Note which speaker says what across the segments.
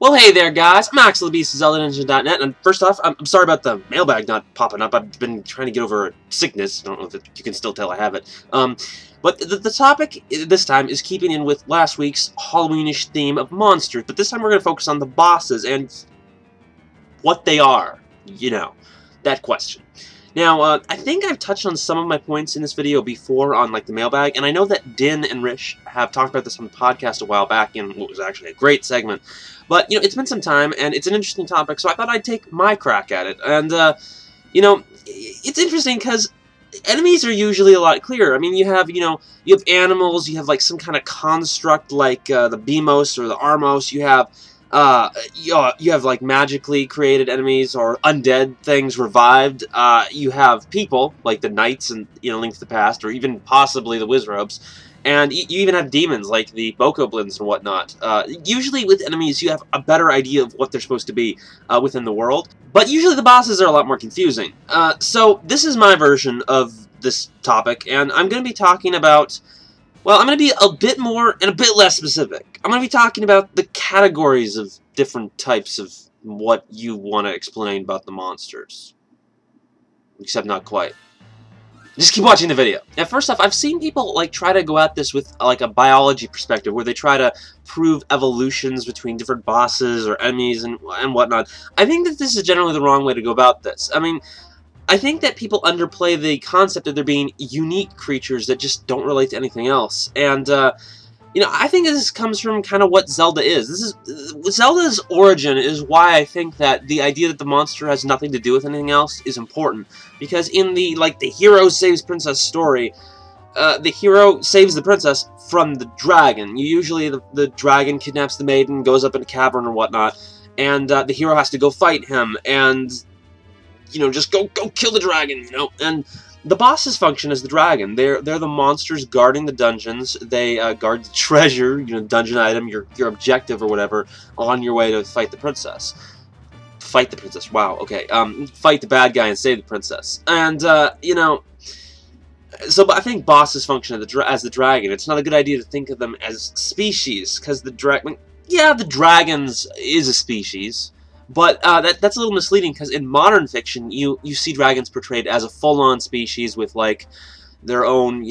Speaker 1: Well, hey there, guys. I'm Axel the Beast of ZeldaNinja.net, and first off, I'm sorry about the mailbag not popping up. I've been trying to get over a sickness. I don't know if you can still tell I have it. But the topic this time is keeping in with last week's Halloweenish theme of monsters, but this time we're going to focus on the bosses and what they are. You know, that question. Now, I think I've touched on some of my points in this video before on, like, the mailbag, and I know that Din and Rish have talked about this on the podcast a while back in what was actually a great segment. But, you know, it's been some time, and it's an interesting topic, so I thought I'd take my crack at it. And, you know, it's interesting because enemies are usually a lot clearer. I mean, you have animals, you have, like, some kind of construct like the Beamos or the Armos, you have like magically created enemies or undead things revived. You have people like the knights and Link to the Past, or even possibly the Wizrobes, and you even have demons like the Bokoblins and whatnot. Usually with enemies you have a better idea of what they're supposed to be within the world, but usually the bosses are a lot more confusing. So this is my version of this topic, and I'm going to be talking about, well, I'm going to be a bit more and a bit less specific. I'm going to be talking about the categories of different types of what you want to explain about the monsters. Except not quite. Just keep watching the video. Now, first off, I've seen people like try to go at this with like a biology perspective, where they try to prove evolutions between different bosses or enemies and whatnot. I think that this is generally the wrong way to go about this. I mean, I think that people underplay the concept of there being unique creatures that just don't relate to anything else. And, I think this comes from kind of what Zelda is. Zelda's origin is why I think that the idea that the monster has nothing to do with anything else is important. Because in the hero saves princess story, the hero saves the princess from the dragon. Usually the dragon kidnaps the maiden, goes up in a cavern or whatnot, and the hero has to go fight him, and just go kill the dragon, and the bosses function as the dragon. They're the monsters guarding the dungeons. They guard the treasure, dungeon item, your objective or whatever, on your way to fight the princess. Fight the princess, wow, okay. Fight the bad guy and save the princess. And, so but I think bosses function as the dragon. It's not a good idea to think of them as species, because the dragon, yeah, the dragons is a species, but that's a little misleading, because in modern fiction, you see dragons portrayed as a full-on species with, like, their own,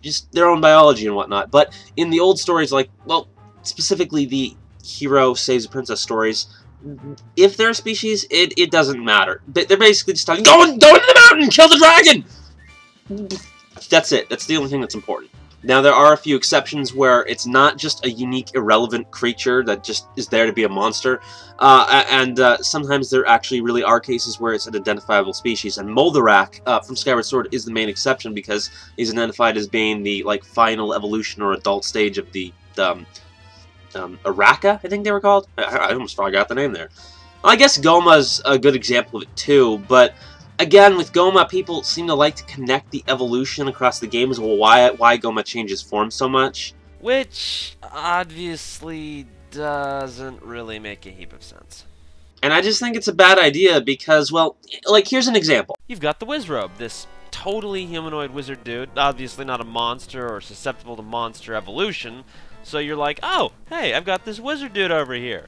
Speaker 1: just their own biology and whatnot. But in the old stories, like, well, specifically the hero saves a princess stories, if they're a species, it doesn't matter. They're basically just telling, go into the mountain, kill the dragon! That's it. That's the only thing that's important. Now, there are a few exceptions where it's not just a unique, irrelevant creature that just is there to be a monster, and sometimes there actually really are cases where it's an identifiable species, and Moldarak from Skyward Sword is the main exception, because he's identified as being the, final evolution or adult stage of the, Araka, I think they were called? I almost forgot the name there. Well, I guess Goma's a good example of it too, but again, with Goma, people seem to like to connect the evolution across the game as well, why Goma changes form so much.
Speaker 2: Which, obviously, doesn't really make a heap of sense.
Speaker 1: And I just think it's a bad idea because, well, here's an example.
Speaker 2: You've got the Wizrobe, this totally humanoid wizard dude, obviously not a monster or susceptible to monster evolution, so you're like, oh, hey, I've got this wizard dude over here.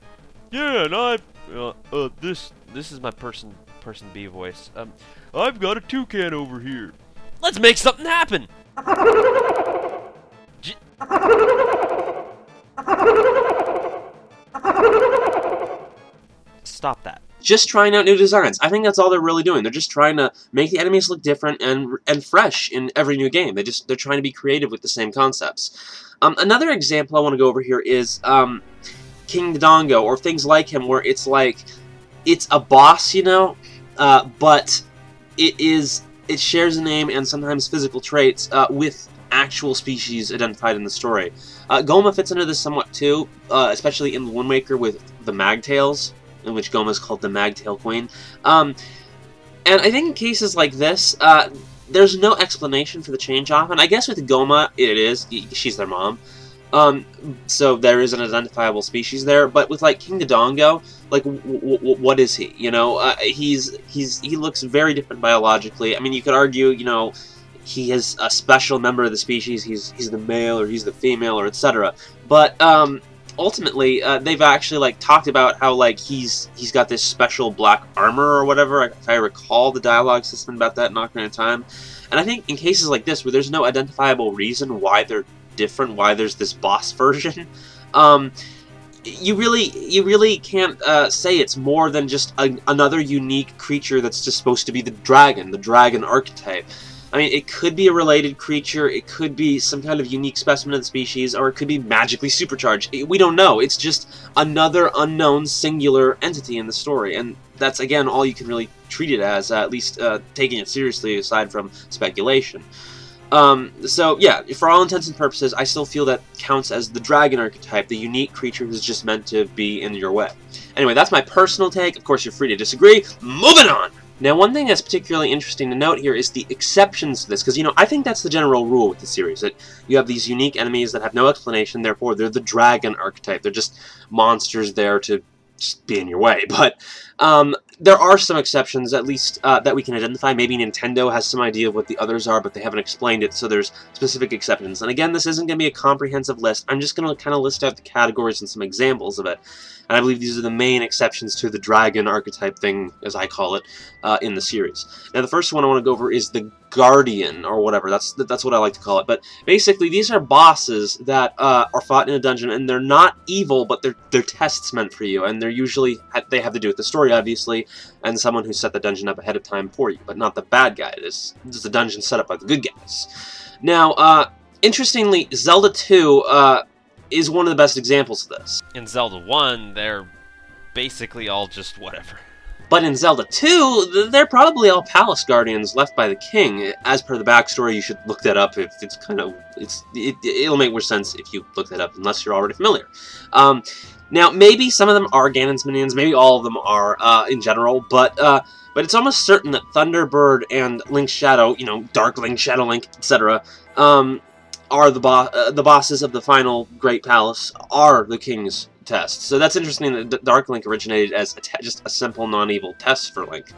Speaker 2: Yeah, and this is my person B voice. I've got a toucan over here. Let's make something happen! Stop that.
Speaker 1: Just trying out new designs. I think that's all they're really doing. They're just trying to make the enemies look different and fresh in every new game. They're trying to be creative with the same concepts. Another example I want to go over here is King Dodongo, or things like him, where it's like, it's a boss, but it shares a name and sometimes physical traits with actual species identified in the story. Goma fits into this somewhat too, especially in Wind Waker with the Magtails, in which Goma is called the Magtail Queen. And I think in cases like this, there's no explanation for the change often. I guess with Goma, it is. She's their mom. So there is an identifiable species there, but with King Dodongo, what is he? He looks very different biologically. I mean, you could argue, he is a special member of the species. He's the male or he's the female or etc. But ultimately, they've actually like talked about how like he's got this special black armor or whatever. If I recall the dialogue system about that in Ocarina of Time, and I think in cases like this where there's no identifiable reason why they're different, why there's this boss version, you really can't say it's more than just another unique creature that's just supposed to be the dragon archetype. I mean, it could be a related creature, it could be some kind of unique specimen of the species, or it could be magically supercharged. We don't know. It's just another unknown singular entity in the story, and that's, again, all you can really treat it as, at least taking it seriously aside from speculation. So, yeah, for all intents and purposes, I still feel that counts as the dragon archetype, the unique creature who's just meant to be in your way. Anyway, that's my personal take. Of course, you're free to disagree. Moving on! Now, one thing that's particularly interesting to note here is the exceptions to this, because, you know, I think that's the general rule with the series, that you have these unique enemies that have no explanation, therefore they're the dragon archetype. They're just monsters there to just be in your way. But there are some exceptions, at least, that we can identify. Maybe Nintendo has some idea of what the others are, but they haven't explained it, so there's specific exceptions. And again, this isn't going to be a comprehensive list. I'm just going to kind of list out the categories and some examples of it. And I believe these are the main exceptions to the dragon archetype thing, as I call it, in the series. Now, the first one I want to go over is the Guardian, or whatever. That's what I like to call it. But basically, these are bosses that are fought in a dungeon, and they're not evil, but they're tests meant for you. And they're usually, they have to do with the story, obviously, and someone who set the dungeon up ahead of time for you, but not the bad guy. It's the dungeon set up by the good guys. Now, interestingly, Zelda 2 is one of the best examples of this.
Speaker 2: In Zelda 1, they're basically all just whatever.
Speaker 1: But in Zelda 2, they're probably all palace guardians left by the king. As per the backstory, you should look that up. If it's kind of, it'll make more sense if you look that up, unless you're already familiar. Now, maybe some of them are Ganon's minions, maybe all of them are in general, but it's almost certain that Thunderbird and Link's Shadow, you know, Dark Link, Shadow Link, etc., are the bosses of the final Great Palace, are the king's test. So that's interesting that Dark Link originated as just a simple, non-evil test for Link.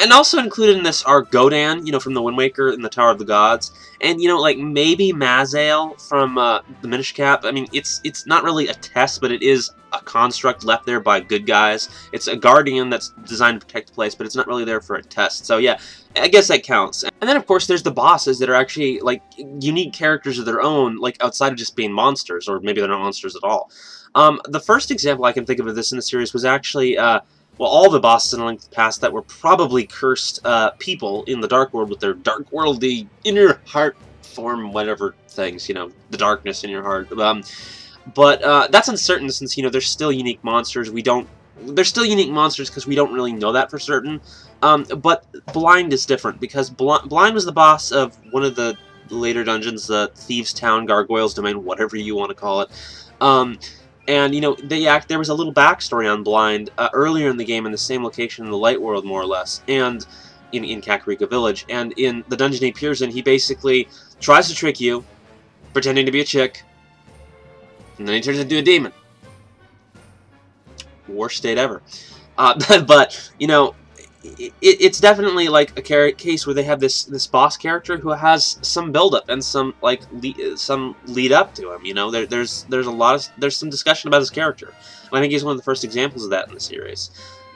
Speaker 1: And also included in this are Godan, you know, from the Wind Waker and the Tower of the Gods, and, you know, like, maybe Mazael from the Minish Cap. I mean, it's not really a test, but it is a construct left there by good guys. It's a guardian that's designed to protect the place, but it's not really there for a test. So, yeah, I guess that counts. And then, of course, there's the bosses that are actually, like, unique characters of their own, like, outside of just being monsters, or maybe they're not monsters at all. The first example I can think of this in the series was actually, well, all the bosses in Link's Past that were probably cursed people in the Dark World with their dark worldy inner heart form, whatever things, you know, the darkness in your heart. But that's uncertain since, you know, they're still unique monsters. They're still unique monsters because we don't really know that for certain. But Blind is different because Blind was the boss of one of the later dungeons, the Thieves' Town, Gargoyle's Domain, whatever you want to call it. And, you know, there was a little backstory on Blind earlier in the game in the same location in the Light World, more or less, and in Kakariko Village. And in the dungeon he appears in, he basically tries to trick you, pretending to be a chick, and then he turns into a demon. Worst state ever. But, you know, it's definitely like a case where they have this boss character who has some build-up and some like some lead up to him. You know, there's some discussion about his character. And I think he's one of the first examples of that in the series.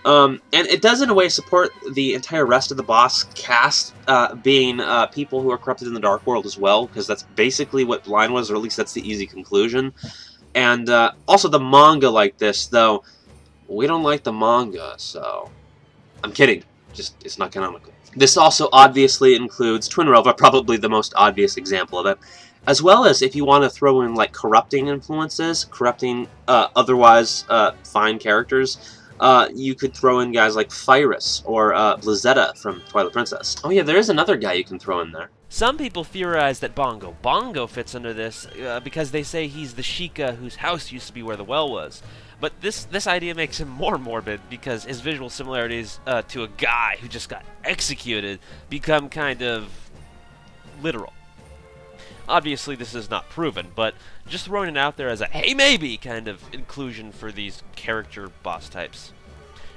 Speaker 1: And it does in a way support the entire rest of the boss cast being people who are corrupted in the Dark World as well, because that's basically what Blind was, or at least that's the easy conclusion. And also the manga like this, though, we don't like the manga, so I'm kidding. Just, it's not canonical. This also obviously includes Twinrova, probably the most obvious example of it, as well as if you want to throw in like corrupting influences, corrupting otherwise fine characters, you could throw in guys like Fyrus or Blizzetta from Twilight Princess. Oh yeah, there is another guy you can throw in there.
Speaker 2: Some people theorize that Bongo fits under this because they say he's the Sheikah whose house used to be where the well was. But this idea makes him more morbid because his visual similarities to a guy who just got executed become kind of literal. Obviously, this is not proven, but just throwing it out there as a hey maybe kind of inclusion for these character boss types.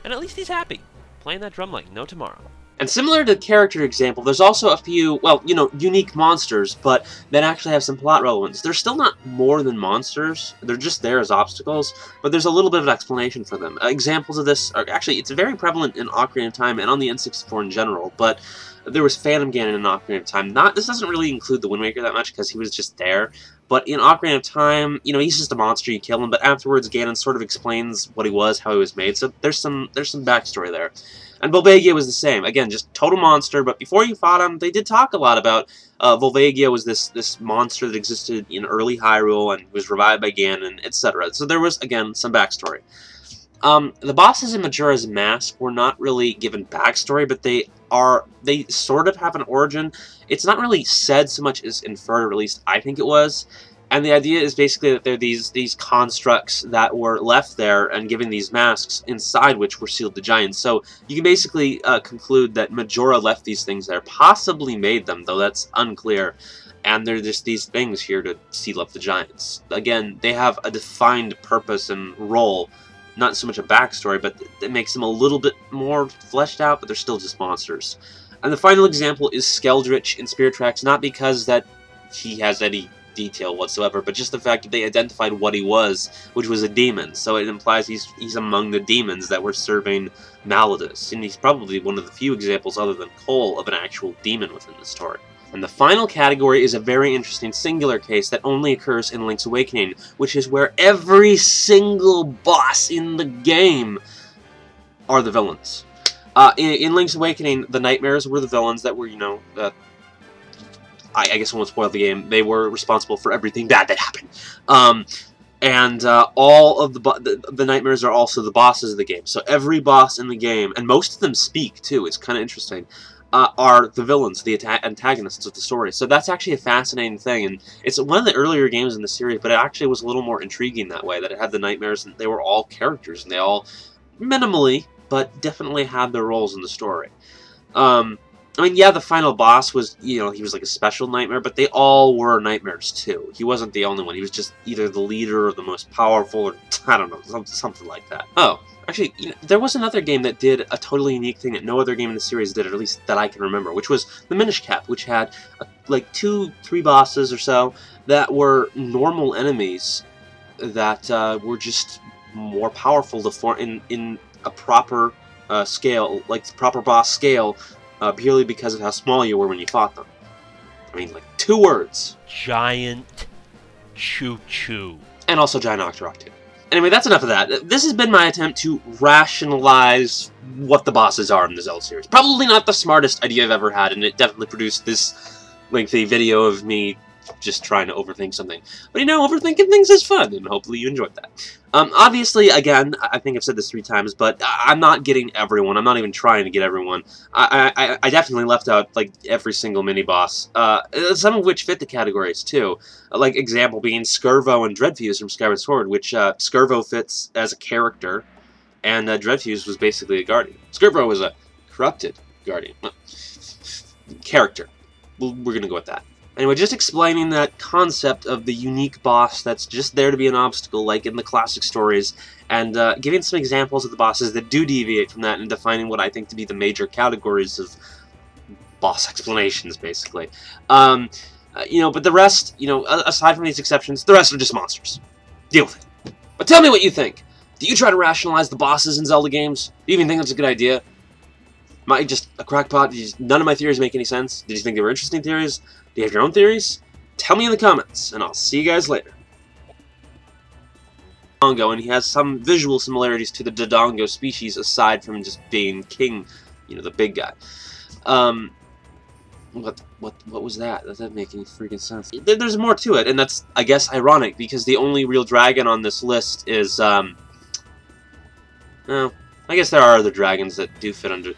Speaker 2: And at least he's happy, playing that drum like no tomorrow.
Speaker 1: And similar to the character example, there's also a few, well, you know, unique monsters, but that actually have some plot relevance. They're still not more than monsters. They're just there as obstacles, but there's a little bit of explanation for them. Examples of this are, actually, it's very prevalent in Ocarina of Time and on the N64 in general, but there was Phantom Ganon in Ocarina of Time. This doesn't really include the Wind Waker that much because he was just there. But in Ocarina of Time, you know, he's just a monster, you kill him, but afterwards Ganon sort of explains what he was, how he was made, so there's some backstory there. And Volvagia was the same. Again, just total monster, but before you fought him, they did talk a lot about Volvagia was this monster that existed in early Hyrule and was revived by Ganon, etc. So there was, again, some backstory. The bosses in Majora's Mask were not really given backstory, but they sort of have an origin. It's not really said so much as inferred, or at least I think it was. And the idea is basically that they're these constructs that were left there and given these masks inside which were sealed to giants. So you can basically conclude that Majora left these things there, possibly made them, though that's unclear. And they're just these things here to seal up the giants. Again, they have a defined purpose and role. Not so much a backstory, but it makes them a little bit more fleshed out, but they're still just monsters. And the final example is Skeldritch in Spirit Tracks, not because that he has any detail whatsoever, but just the fact that they identified what he was, which was a demon. So it implies he's among the demons that were serving Malladus, and he's probably one of the few examples other than Cole of an actual demon within the story. And the final category is a very interesting singular case that only occurs in Link's Awakening, which is where every single boss in the game are the villains. In Link's Awakening, the Nightmares were the villains that were, you know, I guess I won't spoil the game. They were responsible for everything bad that happened. All of the Nightmares are also the bosses of the game. So every boss in the game, and most of them speak too, it's kind of interesting, are the villains, the antagonists of the story. So that's actually a fascinating thing, and it's one of the earlier games in the series, but it actually was a little more intriguing that way, that it had the Nightmares, and they were all characters, and they all, minimally, but definitely had their roles in the story. I mean, yeah, the final boss was, you know, he was like a special nightmare, but they all were nightmares too. He wasn't the only one. He was just either the leader or the most powerful, or I don't know, something like that. Oh, actually, you know, there was another game that did a totally unique thing that no other game in the series did, or at least that I can remember, which was the Minish Cap, which had like 2-3 bosses or so that were normal enemies that were just more powerful to form in a proper scale, like the proper boss scale. Purely because of how small you were when you fought them. I mean, like, 2 words.
Speaker 2: Giant Choo-Choo.
Speaker 1: And also Giant Octorok, too. Anyway, that's enough of that. This has been my attempt to rationalize what the bosses are in the Zelda series. Probably not the smartest idea I've ever had, and it definitely produced this lengthy video of me just trying to overthink something. But you know, overthinking things is fun, and hopefully you enjoyed that. Obviously, again, I think I've said this 3 times, but I'm not getting everyone. I'm not even trying to get everyone. I definitely left out, like, every single mini-boss, some of which fit the categories, too. Like, example being Skirvo and Dreadfuse from Skyward Sword, which Skirvo fits as a character, and Dreadfuse was basically a guardian. Skirvo was a corrupted guardian. Character. We're gonna go with that. Anyway, just explaining that concept of the unique boss that's just there to be an obstacle, like in the classic stories, and giving some examples of the bosses that do deviate from that, and defining what I think to be the major categories of boss explanations, basically. You know, but the rest, you know, aside from these exceptions, the rest are just monsters. Deal with it. But tell me what you think. Do you try to rationalize the bosses in Zelda games? Do you even think that's a good idea? Am I just a crackpot? None of my theories make any sense? Did you think they were interesting theories? Do you have your own theories? Tell me in the comments, and I'll see you guys later. Dodongo, and he has some visual similarities to the Dodongo species, aside from just being king, you know, the big guy. What was that? That doesn't make any freaking sense. There's more to it, and that's, I guess, ironic, because the only real dragon on this list is, well, I guess there are other dragons that do fit under